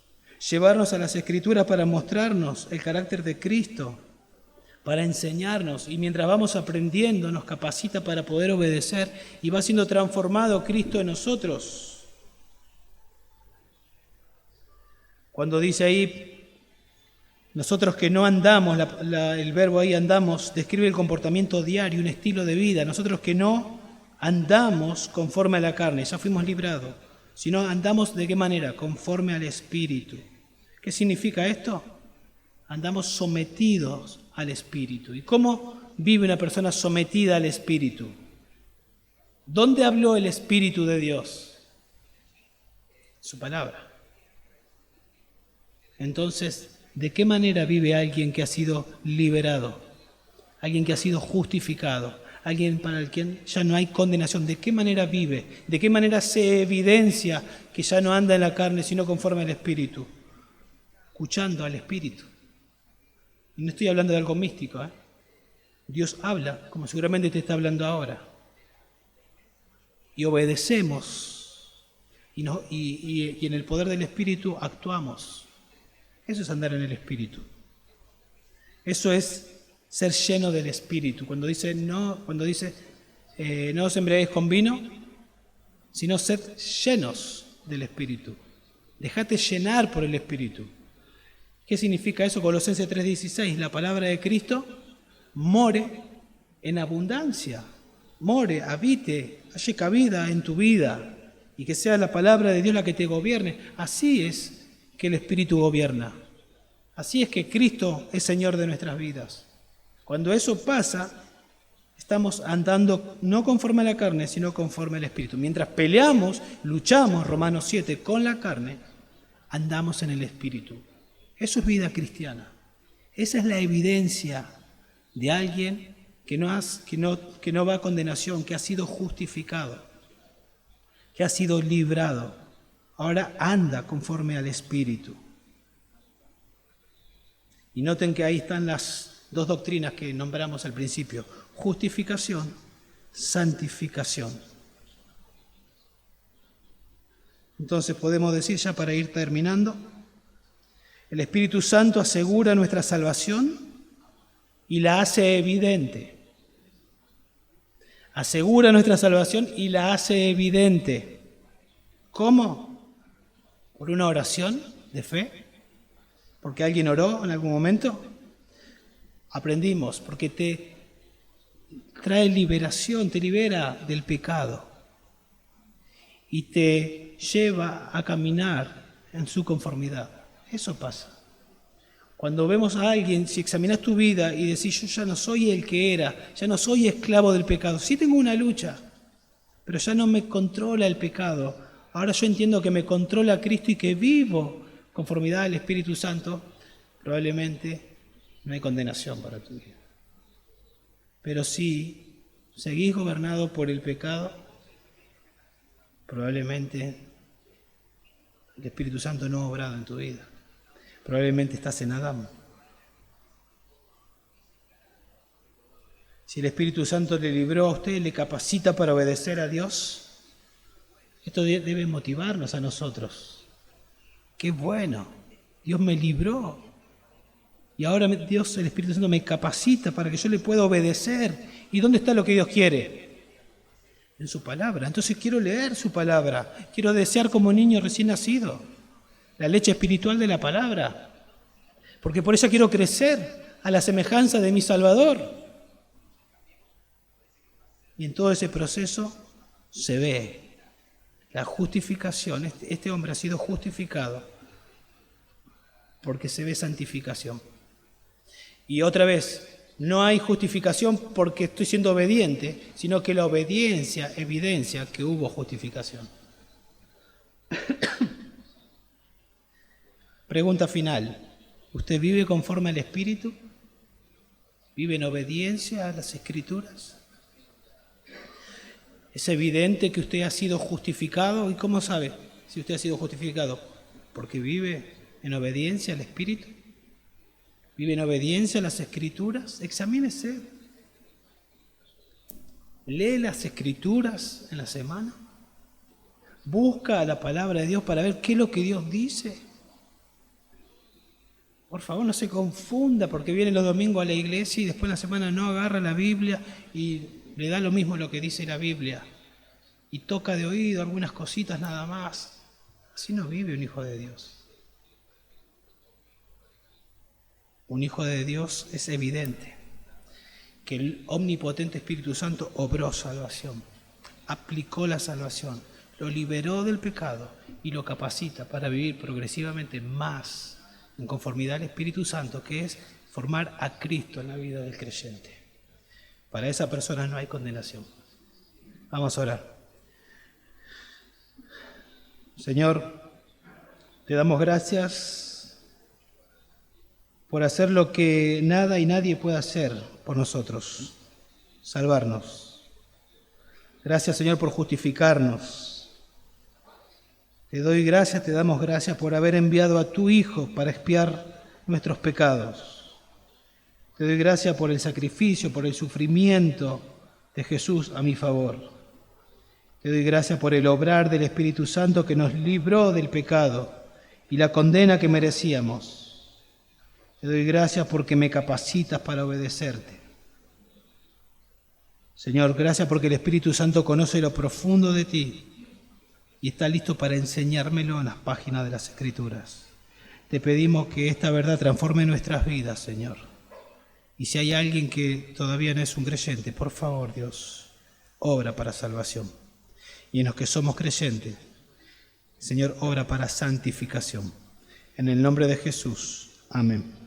A: llevarnos a las Escrituras para mostrarnos el carácter de Cristo, para enseñarnos, y mientras vamos aprendiendo nos capacita para poder obedecer y va siendo transformado Cristo en nosotros. Cuando dice ahí, nosotros que no andamos, el verbo ahí andamos, describe el comportamiento diario, un estilo de vida. Nosotros que no andamos conforme a la carne, ya fuimos librados, sino andamos ¿de qué manera? Conforme al Espíritu. ¿Qué significa esto? andamos sometidos al Espíritu. ¿Y cómo vive una persona sometida al Espíritu? ¿Dónde habló el Espíritu de Dios? Su palabra. Entonces, ¿de qué manera vive alguien que ha sido liberado? Alguien que ha sido justificado. Alguien para el quien ya no hay condenación. ¿De qué manera vive? ¿De qué manera se evidencia que ya no anda en la carne, sino conforme al Espíritu? Escuchando al Espíritu. Y no estoy hablando de algo místico, ¿eh? Dios habla, como seguramente te está hablando ahora. Y obedecemos. Y en el poder del Espíritu actuamos. Eso es andar en el Espíritu. Eso es ser lleno del Espíritu. Cuando dice no os embriaguéis con vino, sino sed llenos del Espíritu. Dejate llenar por el Espíritu. ¿Qué significa eso? Colosenses 3:16, la palabra de Cristo more en abundancia. More, habite, halle cabida en tu vida. Y que sea la palabra de Dios la que te gobierne. Así es que el Espíritu gobierna. Así es que Cristo es Señor de nuestras vidas. Cuando eso pasa, estamos andando no conforme a la carne, sino conforme al Espíritu. Mientras peleamos, luchamos, Romanos 7, con la carne, andamos en el Espíritu. Eso es vida cristiana. Esa es la evidencia de alguien que no va a condenación, que ha sido justificado, que ha sido librado. Ahora anda conforme al Espíritu. Y noten que ahí están las dos doctrinas que nombramos al principio: justificación, santificación. Entonces podemos decir, ya para ir terminando, el Espíritu Santo asegura nuestra salvación y la hace evidente. Asegura nuestra salvación y la hace evidente. ¿Cómo? ¿Por una oración de fe? ¿Porque alguien oró en algún momento? Aprendimos, porque te trae liberación, te libera del pecado y te lleva a caminar en su conformidad. Eso pasa. Cuando vemos a alguien, si examinas tu vida y decís, yo ya no soy el que era, ya no soy esclavo del pecado, sí tengo una lucha, pero ya no me controla el pecado. Ahora yo entiendo que me controla Cristo y que vivo conformidad al Espíritu Santo, probablemente no hay condenación para tu vida. Pero si seguís gobernado por el pecado, probablemente el Espíritu Santo no ha obrado en tu vida. Probablemente estás en Adán. Si el Espíritu Santo le libró a usted, le capacita para obedecer a Dios, esto debe motivarnos a nosotros. ¡Qué bueno! Dios me libró. Y ahora Dios, el Espíritu Santo, me capacita para que yo le pueda obedecer. ¿Y dónde está lo que Dios quiere? En su palabra. Entonces quiero leer su palabra. Quiero desear como niño recién nacido la leche espiritual de la palabra. Porque por eso quiero crecer a la semejanza de mi Salvador. Y en todo ese proceso se ve la justificación. Este hombre ha sido justificado porque se ve santificación. Y otra vez, no hay justificación porque estoy siendo obediente, sino que la obediencia evidencia que hubo justificación. Pregunta final. ¿Usted vive conforme al Espíritu? ¿Vive en obediencia a las Escrituras? ¿Es evidente que usted ha sido justificado? ¿Y cómo sabe si usted ha sido justificado? Porque vive en obediencia al Espíritu. ¿Vive en obediencia a las Escrituras? Examínese. ¿Lee las Escrituras en la semana? ¿Busca la palabra de Dios para ver qué es lo que Dios dice? Por favor, no se confunda porque viene los domingos a la iglesia y después en la semana no agarra la Biblia y le da lo mismo lo que dice la Biblia. Y toca de oído algunas cositas nada más. Así no vive un hijo de Dios. Un hijo de Dios es evidente que el omnipotente Espíritu Santo obró salvación, aplicó la salvación, lo liberó del pecado y lo capacita para vivir progresivamente más en conformidad al Espíritu Santo, que es formar a Cristo en la vida del creyente. Para esa persona no hay condenación. Vamos a orar. Señor, te damos gracias por hacer lo que nada y nadie puede hacer por nosotros, salvarnos. Gracias, Señor, por justificarnos. Te doy gracias, te damos gracias por haber enviado a tu Hijo para expiar nuestros pecados. Te doy gracias por el sacrificio, por el sufrimiento de Jesús a mi favor. Te doy gracias por el obrar del Espíritu Santo que nos libró del pecado y la condena que merecíamos. Te doy gracias porque me capacitas para obedecerte. Señor, gracias porque el Espíritu Santo conoce lo profundo de ti y está listo para enseñármelo en las páginas de las Escrituras. Te pedimos que esta verdad transforme nuestras vidas, Señor. Y si hay alguien que todavía no es un creyente, por favor, Dios, obra para salvación. Y en los que somos creyentes, Señor, obra para santificación. En el nombre de Jesús. Amén.